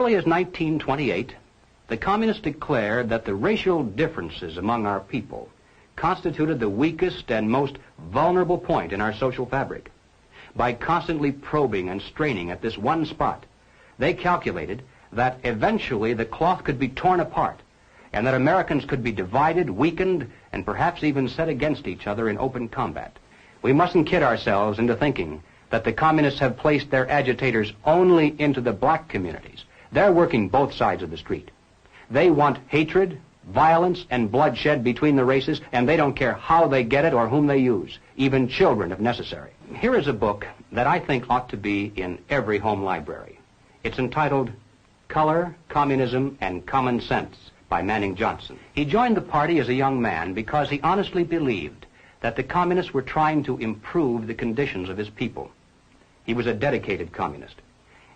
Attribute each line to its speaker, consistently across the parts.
Speaker 1: Early as 1928, the communists declared that the racial differences among our people constituted the weakest and most vulnerable point in our social fabric. By constantly probing and straining at this one spot, they calculated that eventually the cloth could be torn apart and that Americans could be divided, weakened, and perhaps even set against each other in open combat. We mustn't kid ourselves into thinking that the communists have placed their agitators only into the black communities. They're working both sides of the street. They want hatred, violence, and bloodshed between the races, and they don't care how they get it or whom they use, even children if necessary. Here is a book that I think ought to be in every home library. It's entitled Color, Communism, and Common Sense by Manning Johnson. He joined the party as a young man because he honestly believed that the communists were trying to improve the conditions of his people. He was a dedicated communist,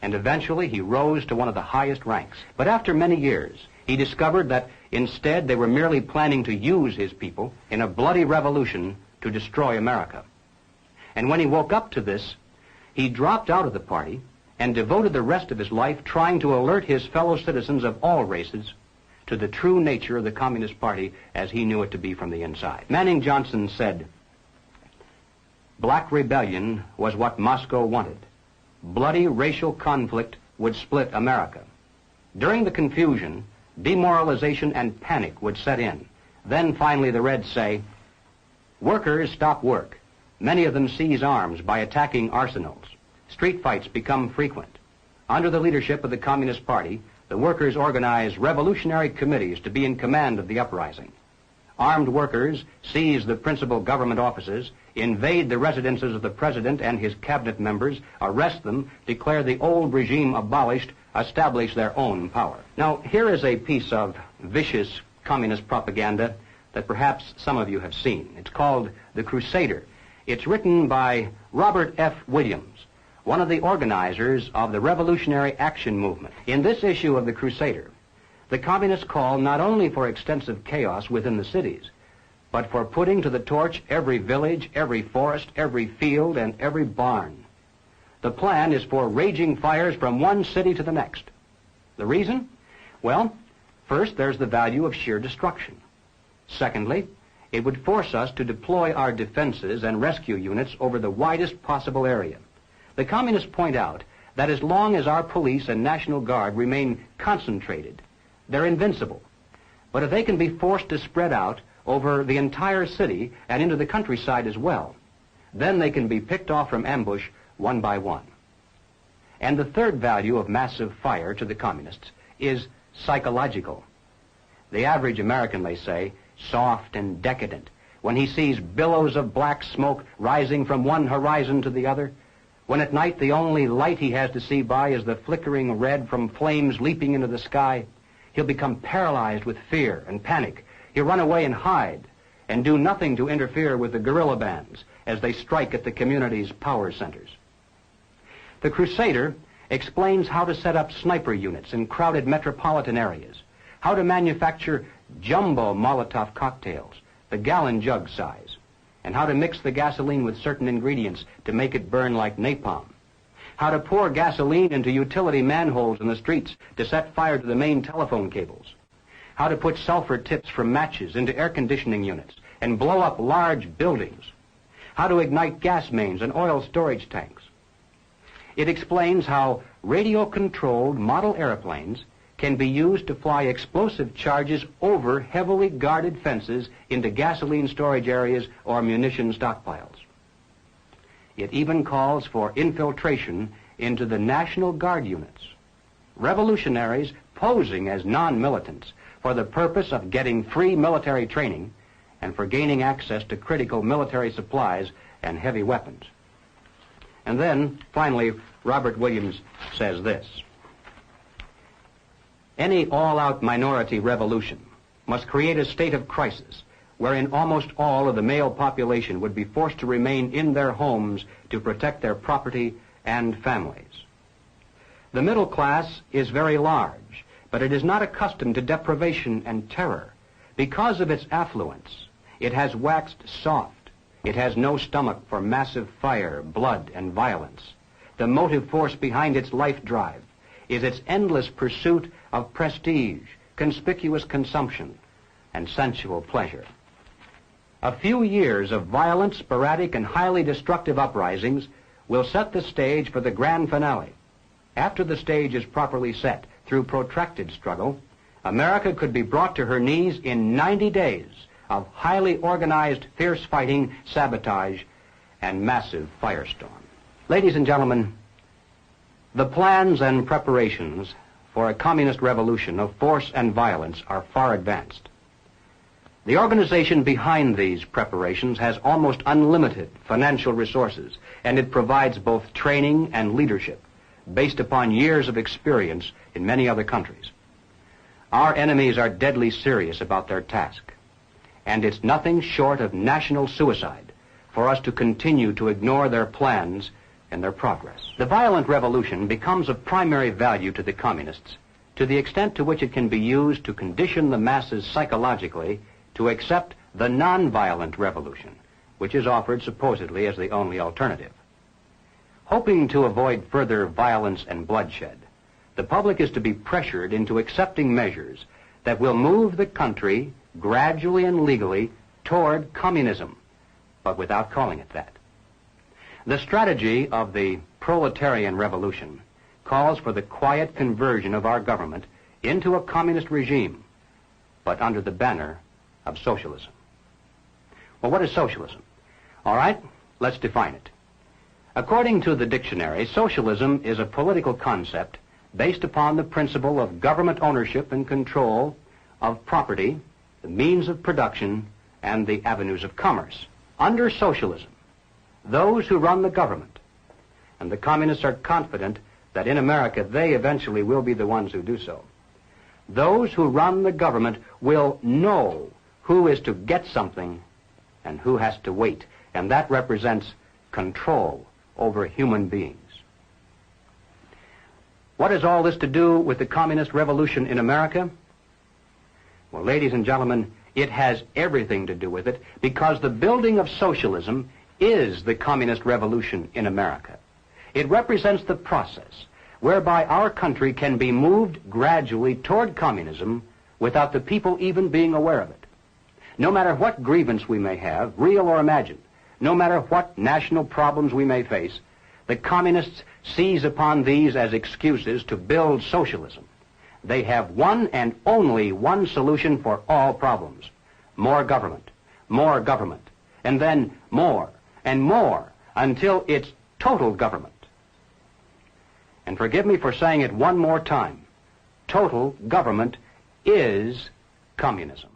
Speaker 1: and eventually he rose to one of the highest ranks. But after many years, he discovered that instead they were merely planning to use his people in a bloody revolution to destroy America. And when he woke up to this, he dropped out of the party and devoted the rest of his life trying to alert his fellow citizens of all races to the true nature of the Communist Party as he knew it to be from the inside. Manning Johnson said, "Black rebellion was what Moscow wanted. Bloody racial conflict would split America. During the confusion, demoralization and panic would set in. Then finally the Reds say, workers stop work. Many of them seize arms by attacking arsenals. Street fights become frequent. Under the leadership of the Communist Party, the workers organize revolutionary committees to be in command of the uprising. Armed workers seize the principal government offices, invade the residences of the president and his cabinet members, arrest them, declare the old regime abolished, establish their own power." Now, here is a piece of vicious communist propaganda that perhaps some of you have seen. It's called The Crusader. It's written by Robert F. Williams, one of the organizers of the Revolutionary Action Movement. In this issue of The Crusader, the communists call not only for extensive chaos within the cities, but for putting to the torch every village, every forest, every field, and every barn. The plan is for raging fires from one city to the next. The reason? Well, first, there's the value of sheer destruction. Secondly, it would force us to deploy our defenses and rescue units over the widest possible area. The communists point out that as long as our police and National Guard remain concentrated, they're invincible. But if they can be forced to spread out over the entire city and into the countryside as well, then they can be picked off from ambush one by one. And the third value of massive fire to the communists is psychological. The average American, they say, soft and decadent, when he sees billows of black smoke rising from one horizon to the other, when at night the only light he has to see by is the flickering red from flames leaping into the sky, he'll become paralyzed with fear and panic. He'll run away and hide and do nothing to interfere with the guerrilla bands as they strike at the community's power centers. The Crusader explains how to set up sniper units in crowded metropolitan areas, how to manufacture jumbo Molotov cocktails, the gallon jug size, and how to mix the gasoline with certain ingredients to make it burn like napalm, how to pour gasoline into utility manholes in the streets to set fire to the main telephone cables, how to put sulfur tips from matches into air conditioning units and blow up large buildings, how to ignite gas mains and oil storage tanks. It explains how radio-controlled model airplanes can be used to fly explosive charges over heavily guarded fences into gasoline storage areas or munition stockpiles. It even calls for infiltration into the National Guard units, revolutionaries posing as non-militants for the purpose of getting free military training and for gaining access to critical military supplies and heavy weapons. And then, finally, Robert Williams says this: any all-out minority revolution must create a state of crisis wherein almost all of the male population would be forced to remain in their homes to protect their property and families. The middle class is very large, but it is not accustomed to deprivation and terror. Because of its affluence, it has waxed soft. It has no stomach for massive fire, blood, and violence. The motive force behind its life drive is its endless pursuit of prestige, conspicuous consumption, and sensual pleasure. A few years of violent, sporadic, and highly destructive uprisings will set the stage for the grand finale. After the stage is properly set through protracted struggle, America could be brought to her knees in 90 days of highly organized, fierce fighting, sabotage, and massive firestorm. Ladies and gentlemen, the plans and preparations for a communist revolution of force and violence are far advanced. The organization behind these preparations has almost unlimited financial resources, and it provides both training and leadership based upon years of experience in many other countries. Our enemies are deadly serious about their task, and it's nothing short of national suicide for us to continue to ignore their plans and their progress. The violent revolution becomes of primary value to the communists to the extent to which it can be used to condition the masses psychologically to accept the non-violent revolution, which is offered supposedly as the only alternative. Hoping to avoid further violence and bloodshed, the public is to be pressured into accepting measures that will move the country gradually and legally toward communism, but without calling it that. The strategy of the proletarian revolution calls for the quiet conversion of our government into a communist regime, but under the banner of socialism. Well, what is socialism? All right, let's define it. According to the dictionary, socialism is a political concept based upon the principle of government ownership and control of property, the means of production, and the avenues of commerce. Under socialism, those who run the government, and the communists are confident that in America they eventually will be the ones who do so, those who run the government will know who is to get something and who has to wait, and that represents control over human beings. What has all this to do with the communist revolution in America? Well, ladies and gentlemen, it has everything to do with it, because the building of socialism is the communist revolution in America. It represents the process whereby our country can be moved gradually toward communism without the people even being aware of it. No matter what grievance we may have, real or imagined, no matter what national problems we may face, the communists seize upon these as excuses to build socialism. They have one and only one solution for all problems: more government, and then more and more until it's total government. And forgive me for saying it one more time, total government is communism.